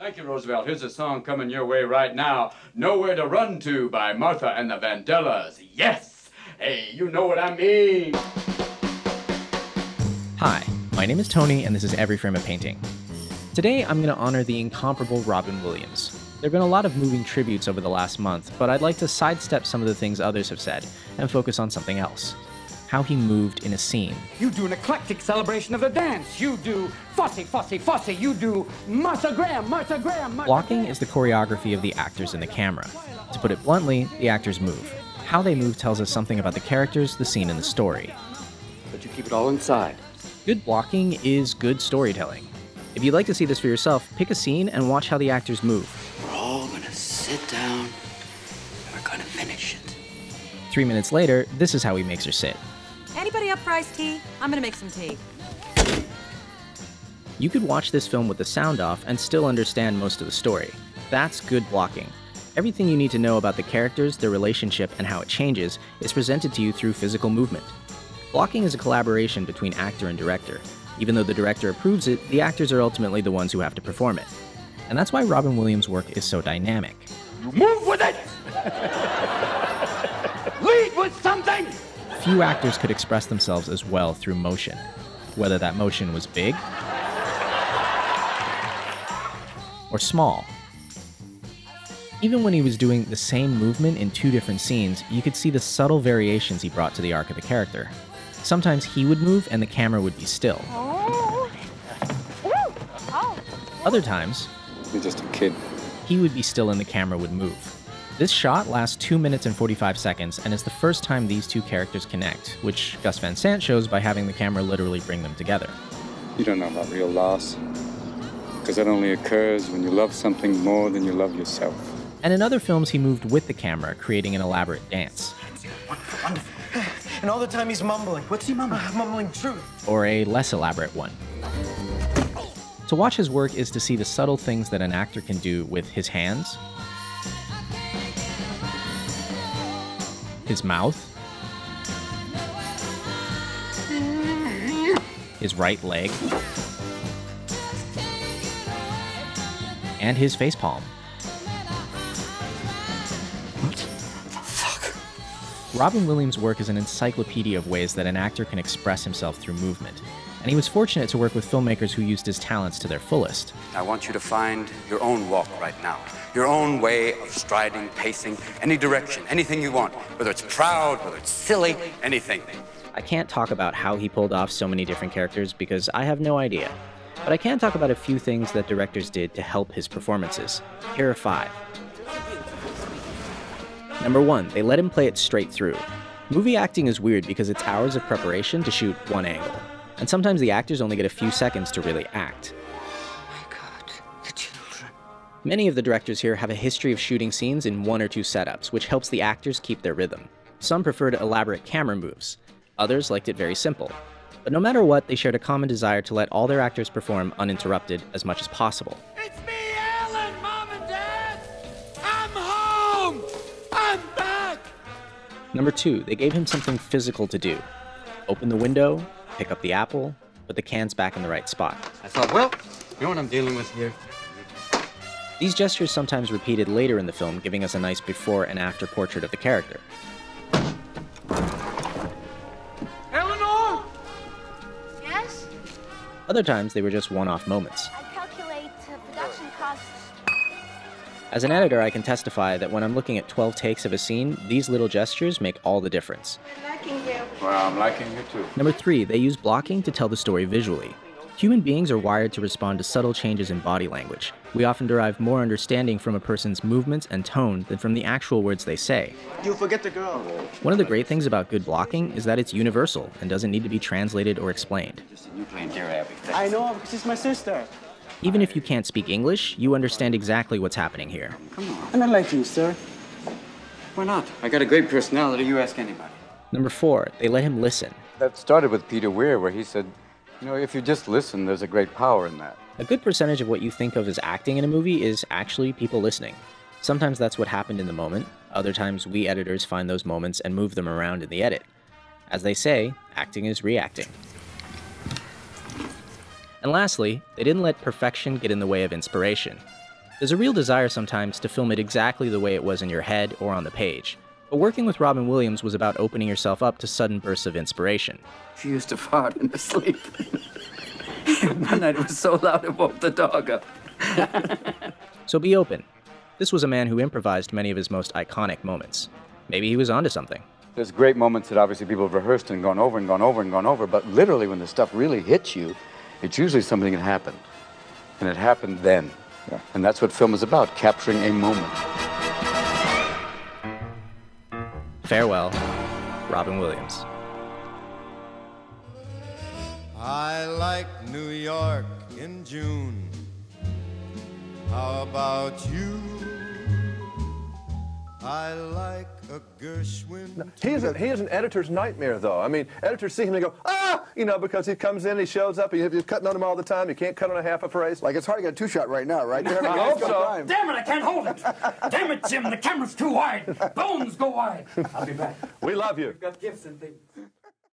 Thank you, Roosevelt. Here's a song coming your way right now. Nowhere to Run To by Martha and the Vandellas. Yes! Hey, you know what I mean. Hi, my name is Tony, and this is Every Frame a Painting. Today, I'm going to honor the incomparable Robin Williams. There have been a lot of moving tributes over the last month, but I'd like to sidestep some of the things others have said and focus on something else. How he moved in a scene. You do an eclectic celebration of the dance. You do Fosse, Fosse, Fosse. You do Martha Graham, Martha Graham, Martha Blocking Graham. is the choreography of the actors and the camera. To put it bluntly, the actors move. How they move tells us something about the characters, the scene, and the story. But you keep it all inside. Good blocking is good storytelling. If you'd like to see this for yourself, pick a scene and watch how the actors move. We're all gonna sit down and we're gonna finish it. 3 minutes later, this is how he makes her sit. Anybody up for iced tea? I'm gonna make some tea. You could watch this film with the sound off and still understand most of the story. That's good blocking. Everything you need to know about the characters, their relationship, and how it changes is presented to you through physical movement. Blocking is a collaboration between actor and director. Even though the director approves it, the actors are ultimately the ones who have to perform it. And that's why Robin Williams' work is so dynamic. You move with it! Lead with something! Few actors could express themselves as well through motion, whether that motion was big or small. Even when he was doing the same movement in two different scenes, you could see the subtle variations he brought to the arc of the character. Sometimes he would move and the camera would be still. Other times, you're just a kid. He would be still and the camera would move. This shot lasts 2 minutes and 45 seconds and is the first time these two characters connect, which Gus Van Sant shows by having the camera literally bring them together. You don't know about real loss, because that only occurs when you love something more than you love yourself. And in other films, he moved with the camera, creating an elaborate dance. Wonderful, wonderful. And all the time he's mumbling. What's he mumbling? Mumbling truth. Or a less elaborate one. To watch his work is to see the subtle things that an actor can do with his hands, his mouth, his right leg, and his facepalm. What the fuck? Robin Williams' work is an encyclopedia of ways that an actor can express himself through movement, and he was fortunate to work with filmmakers who used his talents to their fullest. I want you to find your own walk right now. Your own way of striding, pacing, any direction, anything you want. Whether it's proud, whether it's silly, anything. I can't talk about how he pulled off so many different characters because I have no idea. But I can talk about a few things that directors did to help his performances. Here are 5. Number 1, they let him play it straight through. Movie acting is weird because it's hours of preparation to shoot one angle. And sometimes the actors only get a few seconds to really act. My God, the children. Many of the directors here have a history of shooting scenes in 1 or 2 setups, which helps the actors keep their rhythm. Some preferred elaborate camera moves. Others liked it very simple. But no matter what, they shared a common desire to let all their actors perform uninterrupted as much as possible. It's me, Alan, Mom and Dad. I'm home. I'm back. Number 2, they gave him something physical to do. Open the window, pick up the apple, put the cans back in the right spot. I thought, well, you know what I'm dealing with here? These gestures sometimes repeated later in the film, giving us a nice before and after portrait of the character. Eleanor? Yes? Other times, they were just one-off moments. I calculate production costs. As an editor, I can testify that when I'm looking at 12 takes of a scene, these little gestures make all the difference. I'm liking you. Well, I'm liking you too. Number 3, they use blocking to tell the story visually. Human beings are wired to respond to subtle changes in body language. We often derive more understanding from a person's movements and tone than from the actual words they say. You forget the girl. One of the great things about good blocking is that it's universal and doesn't need to be translated or explained. You playing Dear Abby. I know, because she's my sister. Even if you can't speak English, you understand exactly what's happening here. Come on. I'm not like you, sir. Why not? I got a great personality. You ask anybody. Number 4, they let him listen. That started with Peter Weir, where he said, you know, if you just listen, there's a great power in that. A good percentage of what you think of as acting in a movie is actually people listening. Sometimes that's what happened in the moment. Other times we editors find those moments and move them around in the edit. As they say, acting is reacting. And lastly, they didn't let perfection get in the way of inspiration. There's a real desire sometimes to film it exactly the way it was in your head or on the page. But working with Robin Williams was about opening yourself up to sudden bursts of inspiration. She used to fart in her sleep. One night it was so loud it woke the dog up. So be open. This was a man who improvised many of his most iconic moments. Maybe he was onto something. There's great moments that obviously people have rehearsed and gone over and gone over and gone over, but literally when the stuff really hits you, it's usually something that happened. And it happened then. Yeah. And that's what film is about, capturing a moment. Farewell, Robin Williams. I like New York in June. How about you? I like a Gershwin. No, he is an editor's nightmare, though. I mean, editors see him and go, ah, you know, because he comes in, he shows up, you're cutting on him all the time. You can't cut on a half a phrase. Like, it's hard to get a two-shot right now, right? I hope so. Damn it, I can't hold it. Damn it, Jim, the camera's too wide. Bones go wide. I'll be back. We love you. We've got gifts and things.